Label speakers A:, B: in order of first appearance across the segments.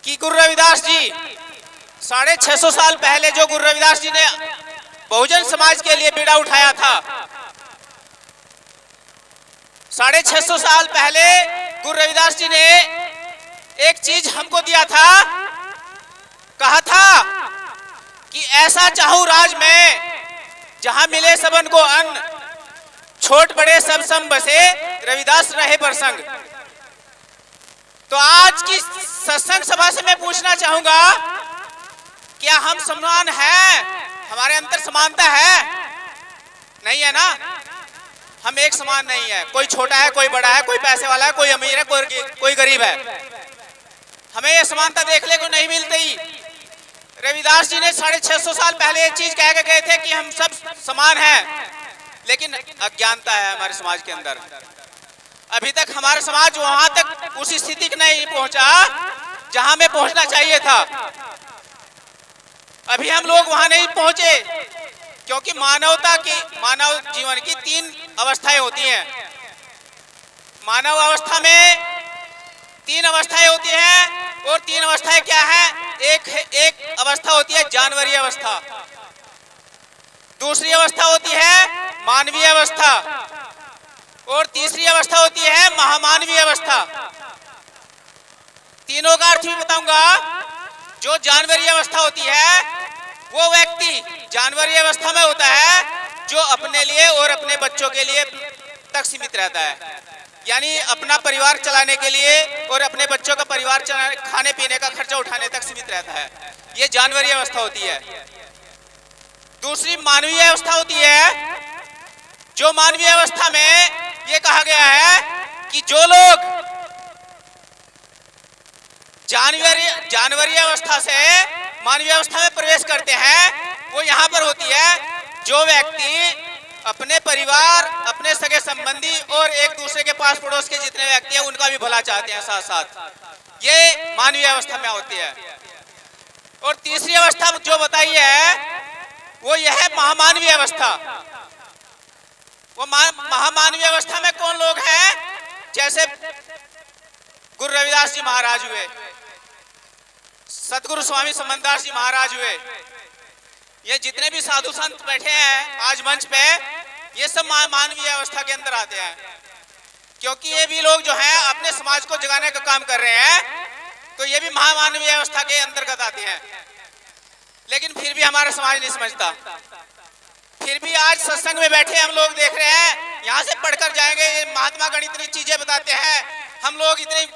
A: कि गुरु रविदास जी 650 साल पहले जो गुरु रविदास जी ने बहुजन समाज के लिए बीड़ा उठाया था, 650 साल पहले गुरु रविदास जी ने एक चीज हमको दिया था, कहा था कि ऐसा चाहूं राज में जहां मिले सबन को अन्न, छोट बड़े सब सम बसे, रविदास रहे प्रसंग। तो आज की सत्संग सभा से मैं पूछना चाहूंगा, क्या हम समान हैं? हमारे अंदर समानता है? नहीं है ना? हम एक समान नहीं है। कोई छोटा है, कोई बड़ा है, कोई पैसे वाला है, कोई अमीर है, कोई गरीब है। हमें ये समानता देखने को नहीं मिलती। रविदास जी ने 650 साल पहले ये चीज कह के गए थे कि हम सब समान हैं, लेकिन अज्ञानता है हमारे समाज के अंदर। अभी तक हमारा समाज वहां तक उस स्थिति की नहीं पहुंचा जहां में पहुंचना चाहिए था। अभी हम लोग वहां नहीं पहुंचे, क्योंकि मानव जीवन की 3 अवस्थाएं होती हैं। मानव अवस्था में 3 अवस्थाएं होती हैं, और 3 अवस्थाएं क्या है? एक अवस्था होती है जानवरीय अवस्था, दूसरी अवस्था होती है मानवीय अवस्था, और तीसरी अवस्था होती है महामानवीय अवस्था। तीनों का अर्थ भी बताऊंगा। जो जानवरीय अवस्था होती है, वो व्यक्ति जानवरीय अवस्था में होता है जो अपने लिए और अपने बच्चों के लिए तक सीमित रहता है, यानी अपना परिवार चलाने के लिए और अपने बच्चों का परिवार चलाने, खाने पीने का खर्चा उठाने तक सीमित रहता है। ये जानवरीय अवस्था होती है। दूसरी मानवीय अवस्था होती है, जो मानवीय अवस्था में ये कहा गया है कि जो लोग जानवरीय अवस्था से मानवीय अवस्था में प्रवेश करते हैं, वो यहाँ पर होती है जो व्यक्ति अपने परिवार, अपने सगे संबंधी और एक दूसरे के पास पड़ोस के जितने व्यक्ति हैं उनका भी भला चाहते हैं साथ साथ। ये मानवीय अवस्था में होती है। और तीसरी अवस्था जो बताई है वो यह है महामानवीय अवस्था। वो महामानवीय अवस्था में कौन लोग हैं? जैसे गुरु रविदास जी महाराज हुए, सतगुरु स्वामी समनदास जी महाराज हुए, ये जितने भी साधु संत बैठे हैं आज मंच पे, ये सब मानवीय अवस्था के अंदर आते हैं। क्योंकि ये भी लोग जो हैं अपने समाज को जगाने का काम कर रहे हैं, तो ये भी महामानवीय अवस्था के अंतर्गत आते हैं। लेकिन फिर भी हमारा समाज नहीं समझता। फिर भी आज सत्संग में बैठे हम लोग देख रहे हैं, यहाँ से पढ़कर जाएंगे, महात्मा गण इतनी चीजें बताते हैं, हम लोग इतनी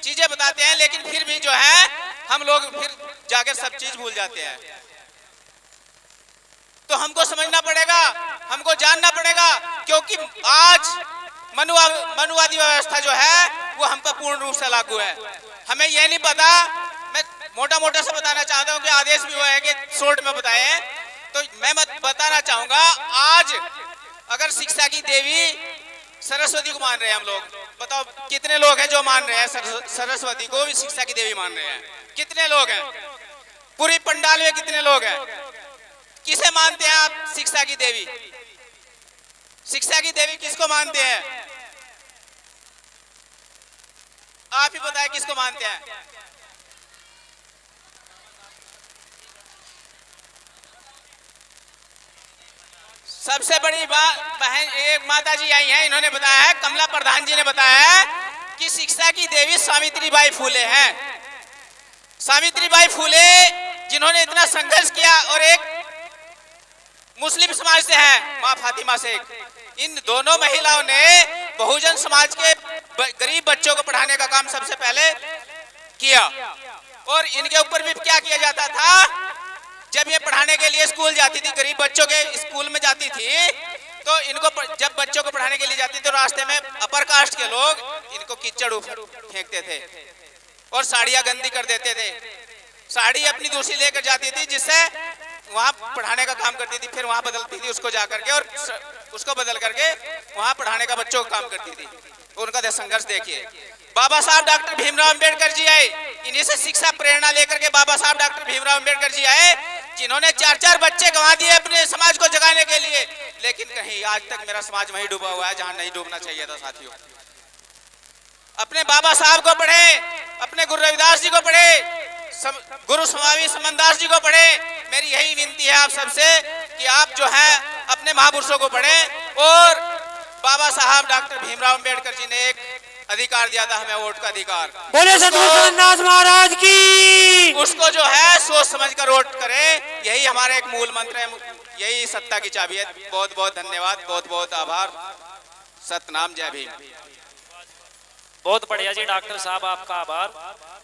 A: चीजें बताते हैं, लेकिन फिर भी जो है हम लोग फिर जाकर सब चीज भूल जाते हैं। तो हमको समझना पड़ेगा, हमको जानना पड़ेगा, क्योंकि आज मनुवादी व्यवस्था जो है वो हम पर पूर्ण रूप से लागू है। हमें यह नहीं पता। मैं मोटा से बताना चाहता हूँ कि आदेश भी हुआ है कि शॉर्ट में बताएं, तो मैं बताना चाहूंगा, आज अगर शिक्षा की देवी सरस्वती को मान रहे हैं हम लोग, बताओ कितने लोग हैं जो मान रहे हैं सरस्वती को भी शिक्षा की देवी मान रहे हैं? कितने लोग हैं? पूरी पंडाल में कितने लोग हैं? किसे मानते हैं आप शिक्षा की देवी? शिक्षा की देवी किसको मानते हैं? आप ही बताएं किसको मानते हैं? सबसे बड़ी बहन एक माता जी आई हैं, इन्होंने बताया है, कमला प्रधान जी ने बताया है कि शिक्षा की देवी सावित्रीबाई फूले हैं। सावित्रीबाई फूले जिन्होंने इतना संघर्ष किया, और एक मुस्लिम समाज से है माँ फातिमा शेख। इन दोनों महिलाओं ने बहुजन समाज के गरीब बच्चों को पढ़ाने का काम सबसे पहले किया। और इनके ऊपर भी क्या किया जाता था? जब ये पढ़ाने के लिए स्कूल जाती थी, गरीब बच्चों के स्कूल में जाती थी, तो इनको जब बच्चों को पढ़ाने के लिए जाती थी, तो रास्ते में अपर कास्ट के लोग इनको कीचड़ फेंकते थे और साड़ियां गंदी कर देते थे। साड़ी अपनी दूसरी लेकर जाती थी, जिससे वहां पढ़ाने का काम करती थी, फिर वहां बदलती थी उसको जाकर के, और उसको बदल करके वहां पढ़ाने का बच्चों का काम करती थी। उनका संघर्ष देखिए। बाबा साहब डॉक्टर भीमराव अंबेडकर जी आए, इन्हीं से शिक्षा प्रेरणा लेकर के बाबा साहब डॉक्टर भीमराव अंबेडकर जी आए, जिन्होंने 4-4 बच्चे गंवा दिए अपने समाज को जगाने के लिए। लेकिन कहीं आज तक मेरा समाज वहीं डूबा हुआ है जहां नहीं डूबना चाहिए था। साथियों, अपने बाबा साहब को पढ़े, अपने गुरु रविदास जी को पढ़े, गुरु स्वामी समनदास जी को पढ़े। मेरी यही विनती है आप सबसे कि आप जो है अपने महापुरुषों को पढ़ें। और बाबा साहब डॉक्टर भीमराव अंबेडकर जी ने एक अधिकार दिया था हमें, वोट का अधिकार।
B: बोले सतगुरु समनदास महाराज की।
A: उसको जो है सोच समझ कर वोट करें, यही हमारा एक मूल मंत्र है, यही सत्ता की चाबी है। बहुत बहुत धन्यवाद, बहुत बहुत आभार। सतनाम, जय भीम।
C: बहुत बढ़िया जी डॉक्टर साहब, आपका आभार।